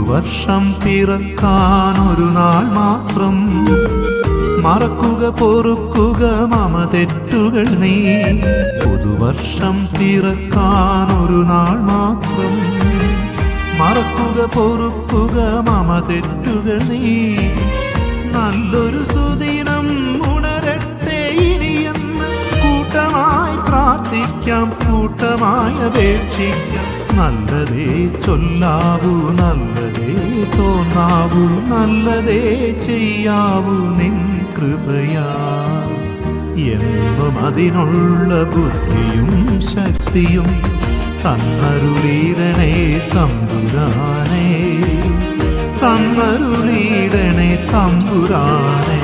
പുതുവർഷം പിറക്കാനൊരു നാൾ മാത്രം, മറക്കുക പൊറുക്കുക മമ തെറ്റുകൾ നീ. പുതുവർഷം പിറക്കാനൊരു നാൾ മാത്രം, മറക്കുക പൊറുക്കുക മമ തെറ്റുകൾ നീ. നല്ലൊരു സുദിനം ഉണരട്ടെ ഇനിയെന്ന് കൂട്ടമായി പ്രാർത്ഥിക്കാം, കൂട്ടമായി അപേക്ഷിക്കാം. നല്ലതേ ചൊല്ലാവൂ, നല്ലതേ തോന്നാവൂ, നല്ലതേ ചെയ്യാവൂ നിൻ കൃപയാ. എന്നും അതിനുള്ള ബുദ്ധിയും ശക്തിയും തന്നരുളിയിടണേ തമ്പുരാനേ, തന്നരുളിയിടണേ തമ്പുരാനേ.